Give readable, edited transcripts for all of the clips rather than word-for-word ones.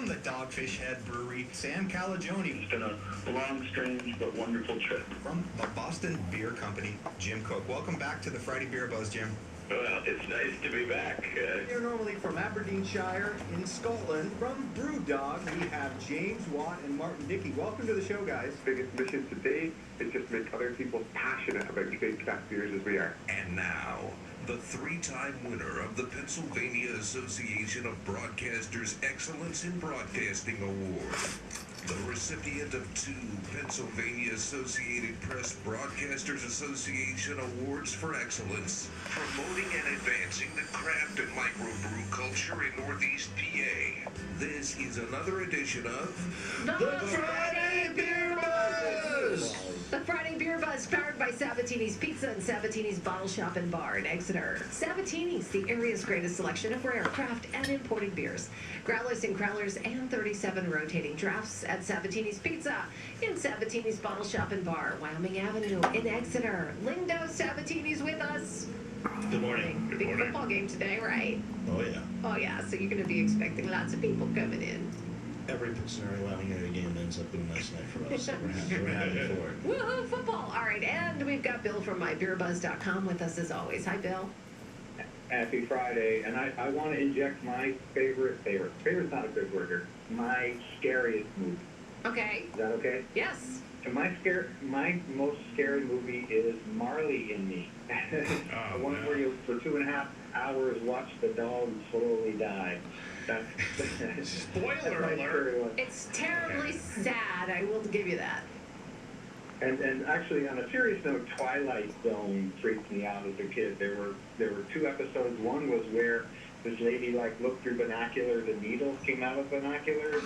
From the Dogfish Head Brewery, Sam Calagione. It's been a long, strange, but wonderful trip. From the Boston Beer Company, Jim Cook. Welcome back to the Friday Beer Buzz, Jim. Well, it's nice to be back. Here normally from Aberdeenshire in Scotland, from Brewdog, we have James Watt and Martin Dickey. Welcome to the show, guys. Biggest mission today is just to make other people passionate about great craft beers as we are. And now, the three-time winner of the Pennsylvania Association of Broadcasters Excellence in Broadcasting Award, the recipient of 2 Pennsylvania Associated Press Broadcasters Association Awards for Excellence, promoting and advancing the craft and microbrew culture in Northeast PA. This is another edition of The Friday Beer Buzz! The Friday Beer Buzz, powered by Sabatini's Pizza and Sabatini's Bottle Shop and Bar in Exeter. Sabatini's, the area's greatest selection of rare craft and imported beers. Growlers and growlers and 37 rotating drafts at Sabatini's Pizza in Sabatini's Bottle Shop and Bar, Wyoming Avenue in Exeter. Lindo Sabatini's with us. Good morning. Good Big morning. football game today, right? Oh, yeah. Oh, yeah. So you're going to be expecting lots of people coming in. Every Pittsburgh Wyoming area game ends up being a nice night for us. So we're happy for it. Woohoo, football. All right. And we've got Bill from mybeerbuzz.com with us as always. Hi, Bill. Happy Friday, and I want to inject my favorite's not a good word here, my scariest movie. Okay. Is that okay? Yes. And my most scary movie is Marley and Me. The one where you, for 2.5 hours, watch the dog slowly die. That's Spoiler alert. It's terribly sad. I will give you that. And actually, on a serious note, Twilight Zone freaked me out as a kid. There were 2 episodes. One was where this lady looked through binoculars and needles came out of binoculars.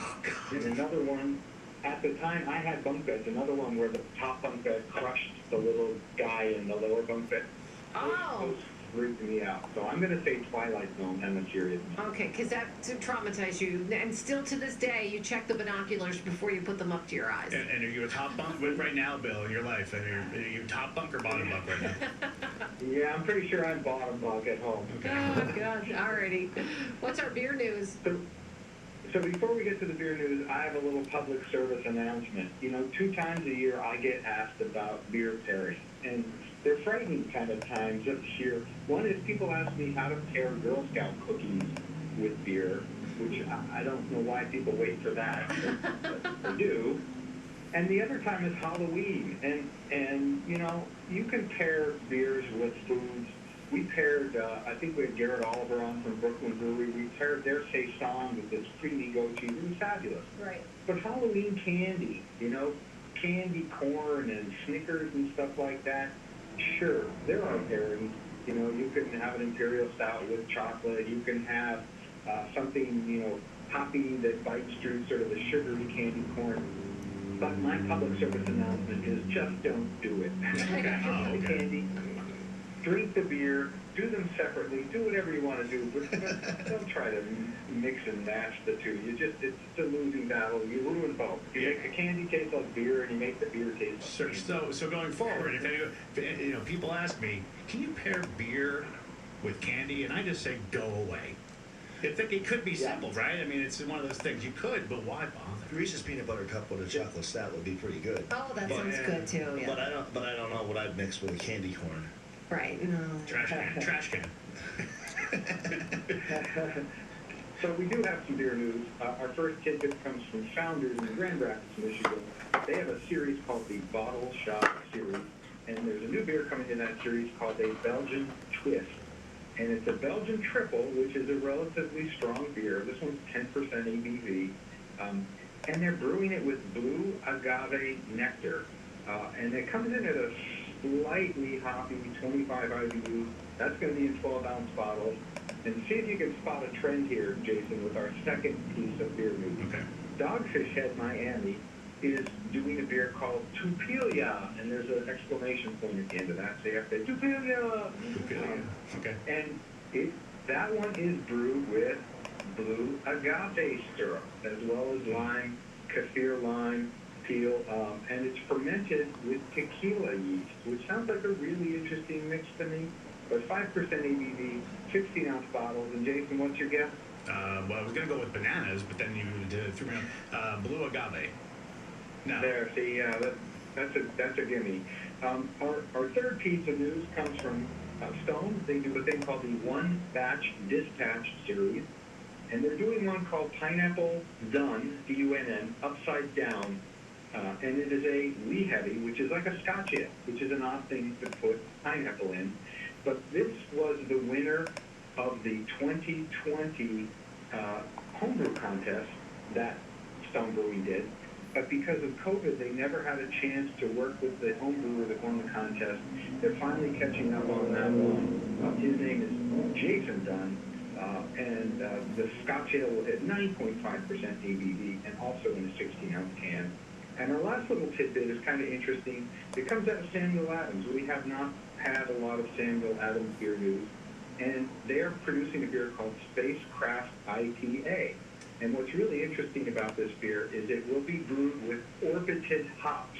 And another one, at the time I had bunk beds. Another one where the top bunk bed crushed the little guy in the lower bunk bed. Those freaked me out. So I'm going to say Twilight Zone on a serious note. Okay, because that traumatized you. And still to this day, you check the binoculars before you put them up to your eyes. And are you a top bunk right now, Bill, in your life? Are you top bunk or bottom bunk right now? Yeah, I'm pretty sure I'm bottom bunk at home. Okay. Oh, God. Alrity. What's our beer news? So before we get to the beer news, I have a little public service announcement. 2 times a year I get asked about beer pairing. And they're frightening kind of times just here. One is people ask me how to pair Girl Scout cookies with beer, which I don't know why people wait for that, but they do. And the other time is Halloween. And you can pair beers with foods. We paired, I think we had Garrett Oliver on from Brooklyn Brewery. We paired their Saison with this creamy goat cheese. It was fabulous. Right. But Halloween candy, candy corn and Snickers and stuff like that, sure, there are pairings. You can have an Imperial Stout with chocolate. You can have something, hoppy that bites through sort of the sugary candy corn. But my public service announcement is just don't do it. Have the candy, drink the beer, do them separately, do whatever you want to do, but don't try to mix and match the two. It's a losing battle. You ruin both. You make the candy taste like beer, and you make the beer taste like candy. So going forward, if people ask me, can you pair beer with candy? And I just say, go away. I think it could be simple, right? I mean, it's one of those things you could, but why bother? Reese's peanut butter cup with a chocolate stout would be pretty good. Oh, that sounds good too. Yeah. But I don't know what I'd mix with a candy corn. Right. No. Trash can. So we do have some beer news. Our first tidbit comes from Founders in Grand Rapids, Michigan. They have a series called the Bottle Shop Series, and there's a new beer coming in that series called a Belgian Twist. And it's a Belgian triple, which is a relatively strong beer. This one's 10% ABV. And they're brewing it with blue agave nectar. And it comes in at a slightly hoppy 25 IBU. That's going to be in 12-ounce bottles. And see if you can spot a trend here, Jason, with our second piece of beer news. Okay. Dogfish Head Miami is doing a beer called Tupilia, and there's an exclamation point at the end of that. So you have to say, Tupilia! Okay. And that one is brewed with blue agave syrup, as well as lime, kaffir lime, peel, and it's fermented with tequila yeast, which sounds like a really interesting mix to me. But 5% ABV, 16-ounce bottles. And Jason, what's your guess? Well, I was going to go with bananas, but then you threw me on blue agave. No. There, see, that's a gimme. Our third piece of news comes from Stone. They do a thing called the One Batch Dispatch series, and they're doing one called Pineapple Dun, D-U-N-N, Upside Down, and it is a wee heavy, which is like a Scotch ale, which is an odd thing to put pineapple in. But this was the winner of the 2020 homebrew contest that Stone Brewing did. But because of COVID, they never had a chance to work with the home brewer that won the contest. They're finally catching up on that one. His name is Jason Dunn, and the Scotch ale will hit 9.5% ABV and also in a 16-ounce can. And our last little tidbit is kind of interesting. It comes out of Samuel Adams. We have not had a lot of Samuel Adams beer news, and they're producing a beer called Spacecraft IPA. And what's really interesting about this beer is it will be brewed with orbited hops.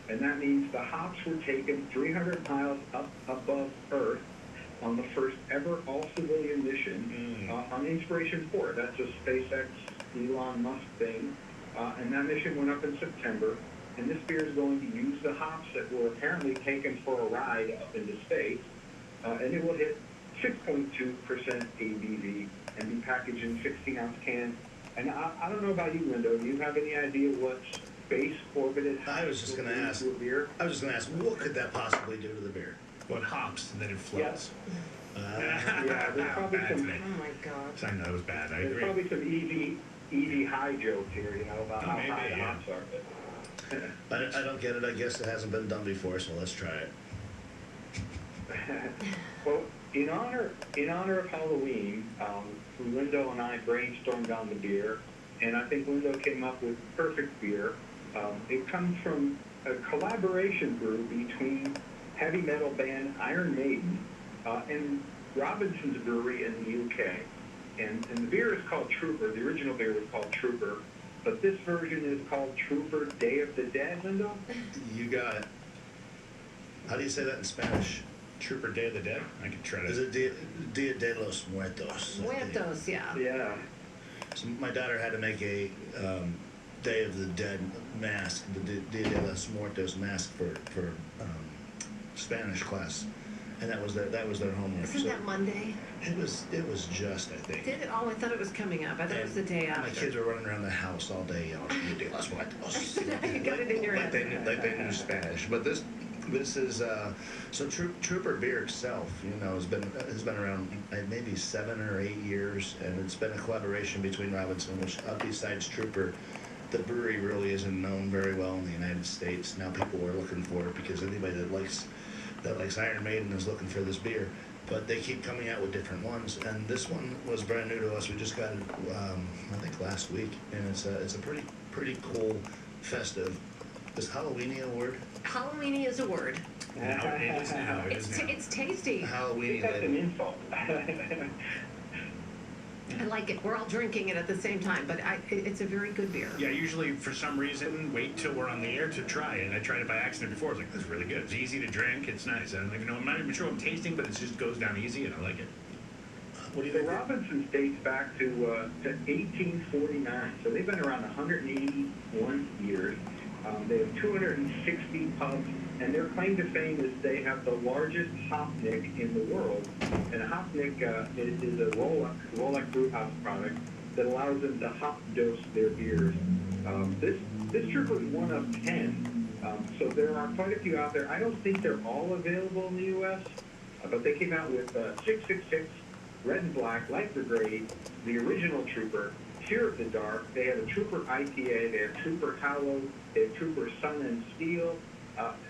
And that means the hops were taken 300 miles up above Earth on the first ever all-civilian mission on Inspiration 4. That's a SpaceX Elon Musk thing. And that mission went up in September. And this beer is going to use the hops that were apparently taken for a ride up into space. And it will hit 6.2% ABV and be packaged in 16-ounce cans. And I don't know about you, Lindo. Do you have any idea what space orbited hops I was just going to ask. beer? I was just going to ask, what could that possibly do to the beer? What hops, and then it floats. Yeah, there's probably Bad some. today. Oh my God. I know it was bad. I There's agree. probably some easy high jokes here, you know, about how Maybe, high the yeah. hops are. I don't get it. I guess it hasn't been done before, so let's try it. Well, in honor of Halloween, Lindo and I brainstormed on the beer, and I think Lindo came up with perfect beer. It comes from a collaboration brew between heavy metal band Iron Maiden and Robinson's Brewery in the UK. And the beer is called Trooper. The original beer was called Trooper, but this version is called Trooper Day of the Dead, Lindo? You got it. How do you say that in Spanish? Trooper Day of the Dead? I could try Is to. it Dia de los Muertos? Muertos, yeah. Yeah. So my daughter had to make a Day of the Dead mask, the Dia de los Muertos mask for Spanish class, and that was their homework. Isn't So that Monday? it was just, I think. Did it? Oh, I thought it was coming up. I thought it was the day after. My kids were running around the house all day yelling Dia de los Muertos. You got it in your like head. like they knew Spanish. But this is so Trooper beer itself, has been around maybe 7 or 8 years, and it's been a collaboration between Robinson, which besides Trooper, the brewery really isn't known very well in the United States. Now people are looking for it because anybody that likes Iron Maiden is looking for this beer. But they keep coming out with different ones, and this one was brand new to us. We just got it, I think last week, and it's a pretty cool, festive. Is Halloweeny a word? Halloweeny is a word. Now it is now. It is now. It's tasty. Halloweeny That's an lady. insult. I like it. We're all drinking it at the same time, but it's a very good beer. Yeah, usually for some reason wait till we're on the air to try it. And I tried it by accident before. I was like, this is really good. It's easy to drink. It's nice. I don't even know. I'm not even sure what I'm tasting, but it just goes down easy, and I like it. What do you The think? Robinsons dates back to 1849, so they've been around 181 years. They have 260 pubs, and their claim to fame is they have the largest hopnick in the world. And a hopnick is a Rolex brewhouse product that allows them to hop dose their beers. This Trooper is one of 10, so there are quite a few out there. I don't think they're all available in the U.S., but they came out with 666, Red and Black, Light Brigade, the original Trooper, Fear of the Dark. They have a Trooper IPA, they have Trooper Hollow, they have Trooper Sun and Steel,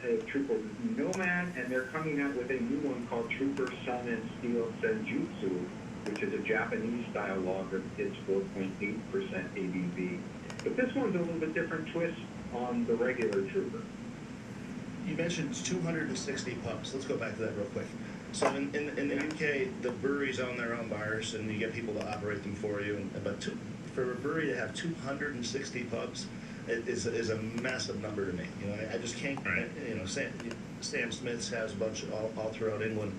they have Trooper Nomad, and they're coming out with a new one called Trooper Sun and Steel Senjutsu, which is a Japanese-style lager. It's 4.8% ABV. But this one's a little bit different twist on the regular Trooper. You mentioned 260 pubs. Let's go back to that real quick. So in the UK, the breweries own their own bars, and you get people to operate them for you. But for a brewery to have 260 pubs is a massive number to me. I just can't. Right. Sam Smith's has a bunch all throughout England,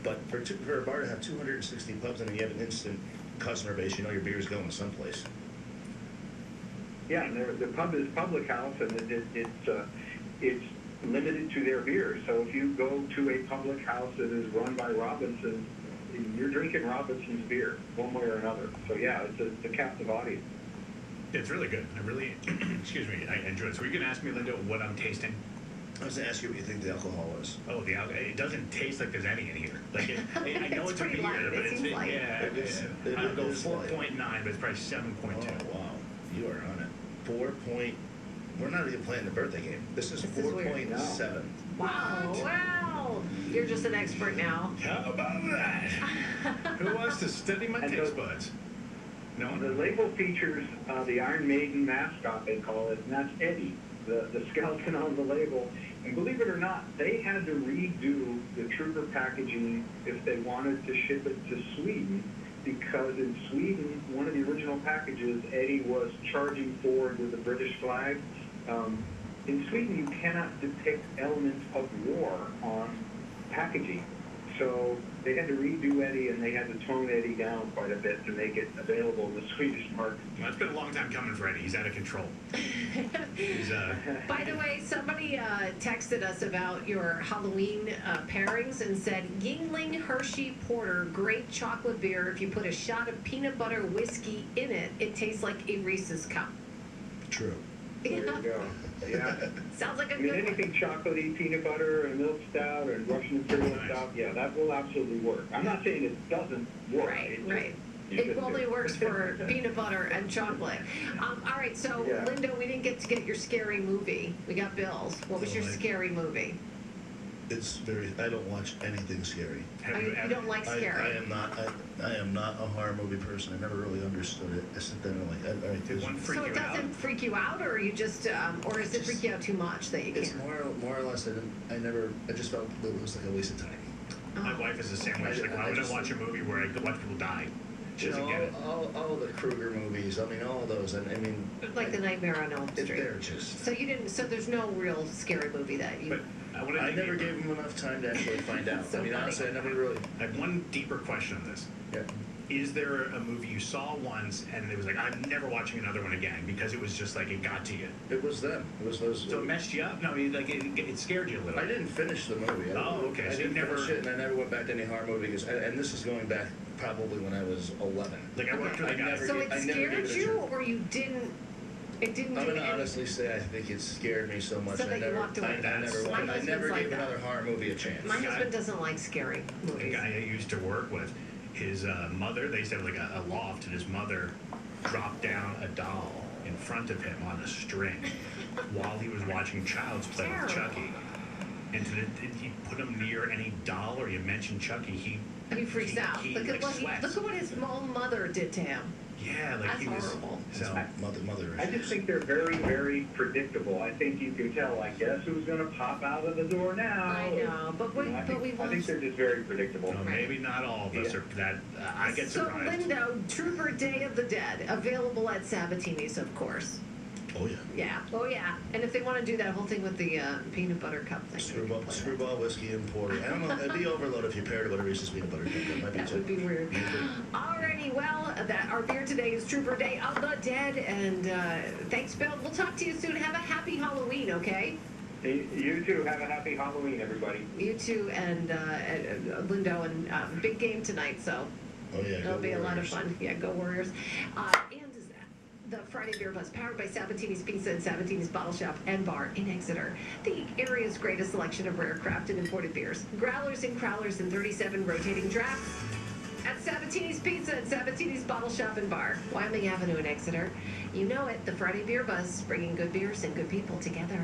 but for a bar to have 260 pubs, and you have an instant customer base, you know your beer's going someplace. Yeah, and the pub is public house, and it's limited to their beer. So if you go to a public house that is run by Robinson, you're drinking Robinson's beer one way or another. So yeah, it's a captive audience. It's really good. I really, excuse me, I enjoy it. So were you going to ask me, Linda, what I'm tasting? I was going to ask you what you think the alcohol is. Oh, the alcohol. It doesn't taste like there's any in here. Like I know it's a pretty beer, light, but it seems like. I'll go 4.9, but it's probably 7.2. Oh, wow. You are on it. 4 point... We're not even playing the birthday game. This is 4.7. Wow. You're just an expert now. How about that? Who wants to study my taste buds? No one? The label features the Iron Maiden mascot, they call it, and that's Eddie, the skeleton on the label. And believe it or not, they had to redo the Trooper packaging if they wanted to ship it to Sweden, because in Sweden, one of the original packages, Eddie was charging forward with the British flag. In Sweden, you cannot depict elements of war on packaging. So they had to redo Eddie, and they had to tone Eddie down quite a bit to make it available in the Swedish market. Well, it's been a long time coming for Eddie. He's out of control. By the way, somebody texted us about your Halloween pairings and said, Yingling Hershey Porter, great chocolate beer. If you put a shot of peanut butter whiskey in it, it tastes like a Reese's cup. True. There you go. Yeah. Sounds like a I mean, good one. anything chocolatey, peanut butter, and milk stout, and Russian Imperial stout, yeah, that will absolutely work. I'm not saying it doesn't work. Right. It only works for peanut butter and chocolate. All right, so Yeah. Linda, we didn't get to get your scary movie. We got Bill's. What was your scary movie? It's very... I don't watch anything scary. You don't like I scary? am not a horror movie person. I never really understood it. I sit there and I'm like, all right, Did one freak So it you out? doesn't freak you out, or you just, or does it freak you out too much that you it's can't? more or less, I just felt it was like a waste of time. My wife is the same way. She's like, why would I watch a movie where I watch people die? She You doesn't get it. know, all the Krueger movies, I mean, all those, and I mean... Like the Nightmare on Elm Street. They're just... So you didn't. So there's no real scary movie that you. But I never gave them enough time to actually find out. So I mean, funny. honestly, I never really... I have one deeper question on this. Yeah. Is there a movie you saw once and it was like, I'm never watching another one again because it was just like, it got to you? It was them. It was those... So it messed you up? No, I mean, like it scared you a little. I didn't finish the movie. Oh, okay. I So you didn't never- finish it, and I never went back to any horror movie, and this is going back probably when I was 11. Like I worked with a guy. never- So it I never scared gave it a you, try. or you didn't? It didn't. I'm do going to any- honestly say I think it scared me so much. So that I you never, walked away. I That's- never, My I husband's never like gave that. another horror movie a chance. My husband doesn't like scary The movies. guy I used to work with, his mother, they used to have like a loft, and his mother dropped down a doll in front of him on a string while he was watching Child's Play with Terrible. Chucky. And he put him near any doll or you mentioned Chucky, He freaks out. He, Look at like, what sweats. look at what his own mother did to him. Yeah, like That's he was. horrible. So Mother. I just think they're very, very predictable. I think you can tell, like, guess who's going to pop out of the door now? I know, but we You know, I think watched. they're just very predictable. no, maybe not all of us Yeah. are that. I get So surprised. Lindo, Trooper Day of the Dead, available at Sabatini's, of course. Oh, yeah. Yeah. Oh yeah. And if they want to do that whole thing with the peanut butter cup thing, they can play that. Screwball whiskey and porter. I don't know. It'd be overload if you paired it with a Reese's peanut butter cup. That might be That would be weird. Yeah. Alrighty, well, our beer today is Trooper Day of the Dead, and thanks, Bill. We'll talk to you soon. Have a happy Halloween, okay? You too. Have a happy Halloween, everybody. You too, and Lindo, and big game tonight, so Oh, yeah. it'll go be a lot of Warriors. fun. Yeah, go Warriors. And the Friday Beer Buzz, powered by Sabatini's Pizza and Sabatini's Bottle Shop and Bar in Exeter. The area's greatest selection of rare craft and imported beers. Growlers and crowlers and 37 rotating drafts. At Sabatini's Pizza and Sabatini's Bottle Shop and Bar, Wyoming Avenue in Exeter. You know it, the Friday Beer Buzz, bringing good beers and good people together.